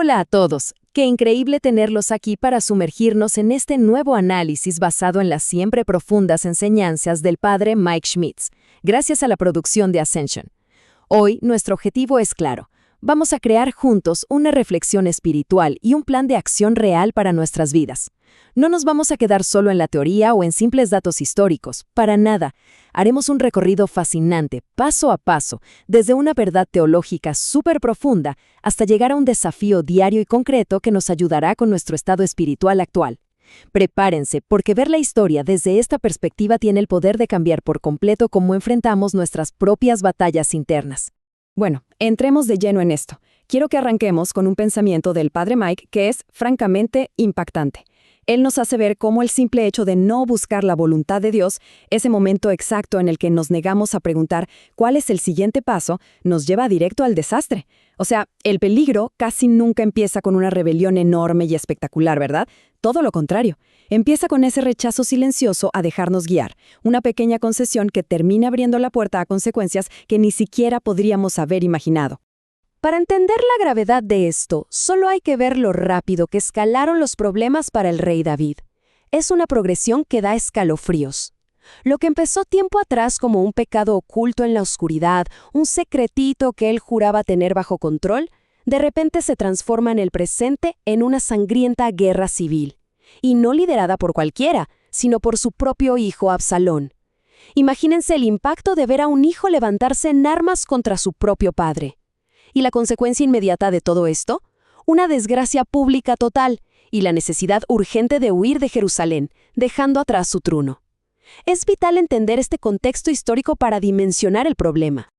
Hola a todos, qué increíble tenerlos aquí para sumergirnos en este nuevo análisis basado en las siempre profundas enseñanzas del padre Mike Schmitz, gracias a la producción de Ascension. Hoy nuestro objetivo es claro, vamos a crear juntos una reflexión espiritual y un plan de acción real para nuestras vidas. No nos vamos a quedar solo en la teoría o en simples datos históricos, para nada. Haremos un recorrido fascinante, paso a paso, desde una verdad teológica súper profunda hasta llegar a un desafío diario y concreto que nos ayudará con nuestro estado espiritual actual. Prepárense, porque ver la historia desde esta perspectiva tiene el poder de cambiar por completo cómo enfrentamos nuestras propias batallas internas. Bueno, entremos de lleno en esto. Quiero que arranquemos con un pensamiento del padre Mike que es, francamente, impactante. Él nos hace ver cómo el simple hecho de no buscar la voluntad de Dios, ese momento exacto en el que nos negamos a preguntar cuál es el siguiente paso, nos lleva directo al desastre. O sea, el peligro casi nunca empieza con una rebelión enorme y espectacular, ¿verdad? Todo lo contrario. Empieza con ese rechazo silencioso a dejarnos guiar, una pequeña concesión que termina abriendo la puerta a consecuencias que ni siquiera podríamos haber imaginado. Para entender la gravedad de esto, solo hay que ver lo rápido que escalaron los problemas para el rey David. Es una progresión que da escalofríos. Lo que empezó tiempo atrás como un pecado oculto en la oscuridad, un secretito que él juraba tener bajo control, de repente se transforma en el presente en una sangrienta guerra civil. Y no liderada por cualquiera, sino por su propio hijo Absalón. Imagínense el impacto de ver a un hijo levantarse en armas contra su propio padre. ¿Y la consecuencia inmediata de todo esto? Una desgracia pública total y la necesidad urgente de huir de Jerusalén, dejando atrás su trono. Es vital entender este contexto histórico para dimensionar el problema.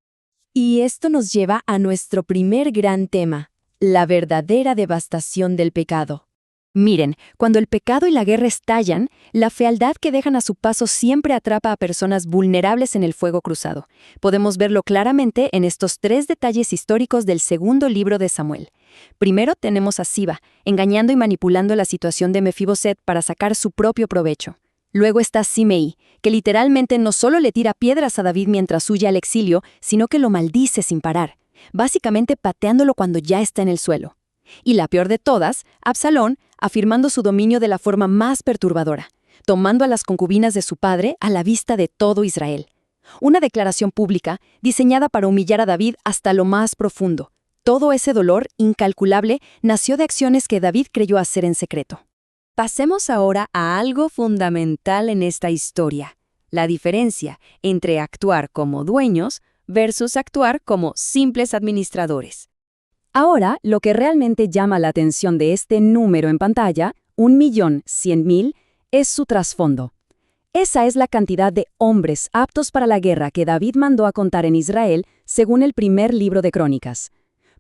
Y esto nos lleva a nuestro primer gran tema, la verdadera devastación del pecado. Miren, cuando el pecado y la guerra estallan, la fealdad que dejan a su paso siempre atrapa a personas vulnerables en el fuego cruzado. Podemos verlo claramente en estos 3 detalles históricos del segundo libro de Samuel. Primero tenemos a Siba, engañando y manipulando la situación de Mefiboset para sacar su propio provecho. Luego está Simei, que literalmente no solo le tira piedras a David mientras huye al exilio, sino que lo maldice sin parar, básicamente pateándolo cuando ya está en el suelo. Y la peor de todas, Absalón, afirmando su dominio de la forma más perturbadora, tomando a las concubinas de su padre a la vista de todo Israel. Una declaración pública diseñada para humillar a David hasta lo más profundo. Todo ese dolor incalculable nació de acciones que David creyó hacer en secreto. Pasemos ahora a algo fundamental en esta historia, la diferencia entre actuar como dueños versus actuar como simples administradores. Ahora, lo que realmente llama la atención de este número en pantalla, 1.100.000, es su trasfondo. Esa es la cantidad de hombres aptos para la guerra que David mandó a contar en Israel, según el primer libro de Crónicas.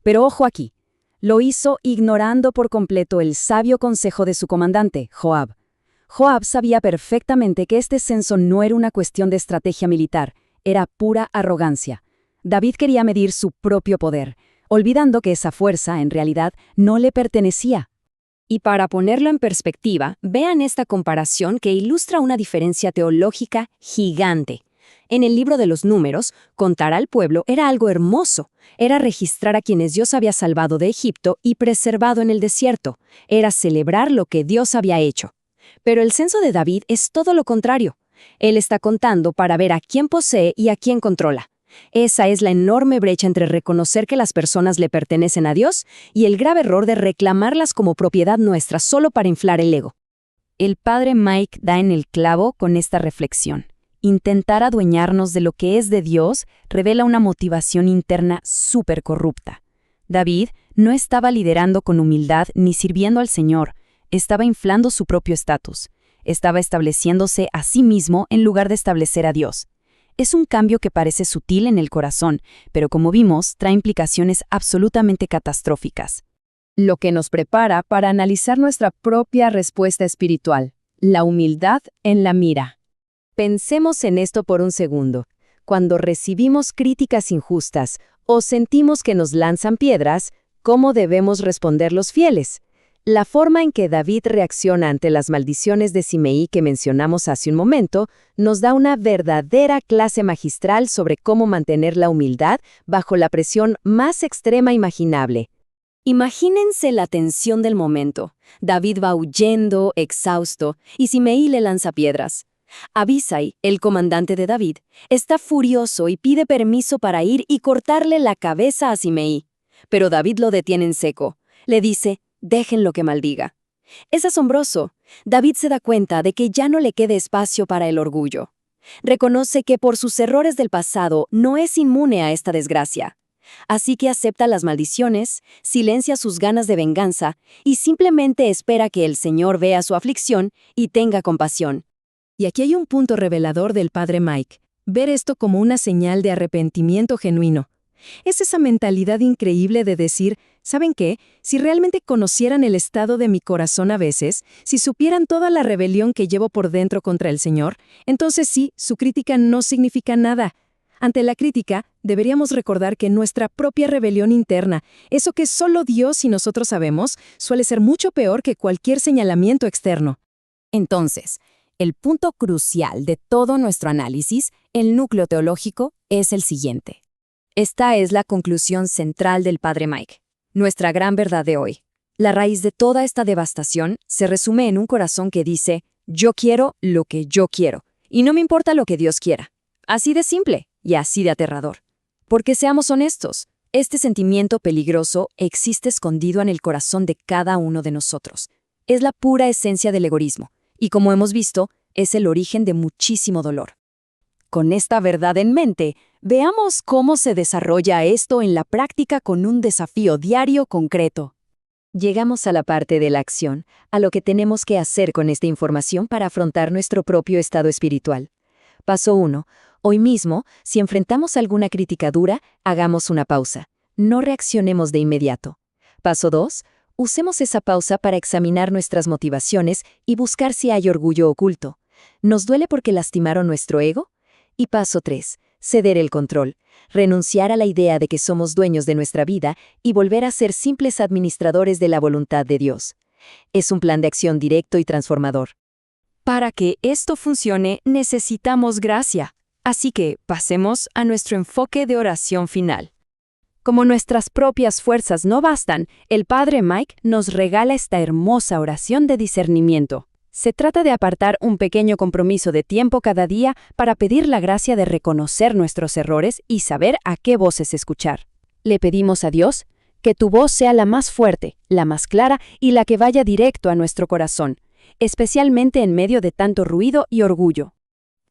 Pero ojo aquí, lo hizo ignorando por completo el sabio consejo de su comandante, Joab. Joab sabía perfectamente que este censo no era una cuestión de estrategia militar, era pura arrogancia. David quería medir su propio poder, olvidando que esa fuerza, en realidad, no le pertenecía. Y para ponerlo en perspectiva, vean esta comparación que ilustra una diferencia teológica gigante. En el libro de los Números, contar al pueblo era algo hermoso. Era registrar a quienes Dios había salvado de Egipto y preservado en el desierto. Era celebrar lo que Dios había hecho. Pero el censo de David es todo lo contrario. Él está contando para ver a quién posee y a quién controla. Esa es la enorme brecha entre reconocer que las personas le pertenecen a Dios y el grave error de reclamarlas como propiedad nuestra solo para inflar el ego. El padre Mike da en el clavo con esta reflexión. Intentar adueñarnos de lo que es de Dios revela una motivación interna súper corrupta. David no estaba liderando con humildad ni sirviendo al Señor, estaba inflando su propio estatus. Estaba estableciéndose a sí mismo en lugar de establecer a Dios. Es un cambio que parece sutil en el corazón, pero como vimos, trae implicaciones absolutamente catastróficas. Lo que nos prepara para analizar nuestra propia respuesta espiritual, la humildad en la mira. Pensemos en esto por un segundo. Cuando recibimos críticas injustas o sentimos que nos lanzan piedras, ¿cómo debemos responder los fieles? La forma en que David reacciona ante las maldiciones de Simei que mencionamos hace un momento nos da una verdadera clase magistral sobre cómo mantener la humildad bajo la presión más extrema imaginable. Imagínense la tensión del momento. David va huyendo, exhausto, y Simei le lanza piedras. Abisai, el comandante de David, está furioso y pide permiso para ir y cortarle la cabeza a Simei. Pero David lo detiene en seco. Le dice, déjenlo que maldiga. Es asombroso. David se da cuenta de que ya no le queda espacio para el orgullo. Reconoce que por sus errores del pasado no es inmune a esta desgracia. Así que acepta las maldiciones, silencia sus ganas de venganza y simplemente espera que el Señor vea su aflicción y tenga compasión. Y aquí hay un punto revelador del padre Mike. Ver esto como una señal de arrepentimiento genuino. Es esa mentalidad increíble de decir, ¿saben qué? Si realmente conocieran el estado de mi corazón a veces, si supieran toda la rebelión que llevo por dentro contra el Señor, entonces sí, su crítica no significa nada. Ante la crítica, deberíamos recordar que nuestra propia rebelión interna, eso que solo Dios y nosotros sabemos, suele ser mucho peor que cualquier señalamiento externo. Entonces, el punto crucial de todo nuestro análisis, el núcleo teológico, es el siguiente. Esta es la conclusión central del padre Mike, nuestra gran verdad de hoy. La raíz de toda esta devastación se resume en un corazón que dice, yo quiero lo que yo quiero, y no me importa lo que Dios quiera. Así de simple y así de aterrador. Porque seamos honestos, este sentimiento peligroso existe escondido en el corazón de cada uno de nosotros. Es la pura esencia del egoísmo, y como hemos visto, es el origen de muchísimo dolor. Con esta verdad en mente, veamos cómo se desarrolla esto en la práctica con un desafío diario concreto. Llegamos a la parte de la acción, a lo que tenemos que hacer con esta información para afrontar nuestro propio estado espiritual. Paso 1. Hoy mismo, si enfrentamos alguna crítica dura, hagamos una pausa. No reaccionemos de inmediato. Paso 2. Usemos esa pausa para examinar nuestras motivaciones y buscar si hay orgullo oculto. ¿Nos duele porque lastimaron nuestro ego? Y paso 3. Ceder el control. Renunciar a la idea de que somos dueños de nuestra vida y volver a ser simples administradores de la voluntad de Dios. Es un plan de acción directo y transformador. Para que esto funcione, necesitamos gracia. Así que pasemos a nuestro enfoque de oración final. Como nuestras propias fuerzas no bastan, el padre Mike nos regala esta hermosa oración de discernimiento. Se trata de apartar un pequeño compromiso de tiempo cada día para pedir la gracia de reconocer nuestros errores y saber a qué voces escuchar. Le pedimos a Dios que tu voz sea la más fuerte, la más clara y la que vaya directo a nuestro corazón, especialmente en medio de tanto ruido y orgullo.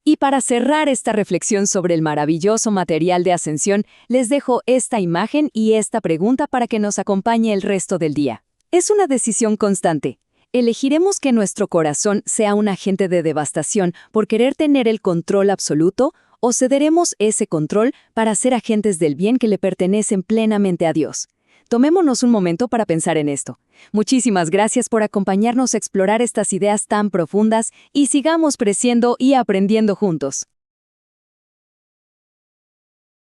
Y para cerrar esta reflexión sobre el maravilloso material de ascensión, les dejo esta imagen y esta pregunta para que nos acompañe el resto del día. Es una decisión constante. ¿Elegiremos que nuestro corazón sea un agente de devastación por querer tener el control absoluto o cederemos ese control para ser agentes del bien que le pertenecen plenamente a Dios? Tomémonos un momento para pensar en esto. Muchísimas gracias por acompañarnos a explorar estas ideas tan profundas y sigamos creciendo y aprendiendo juntos.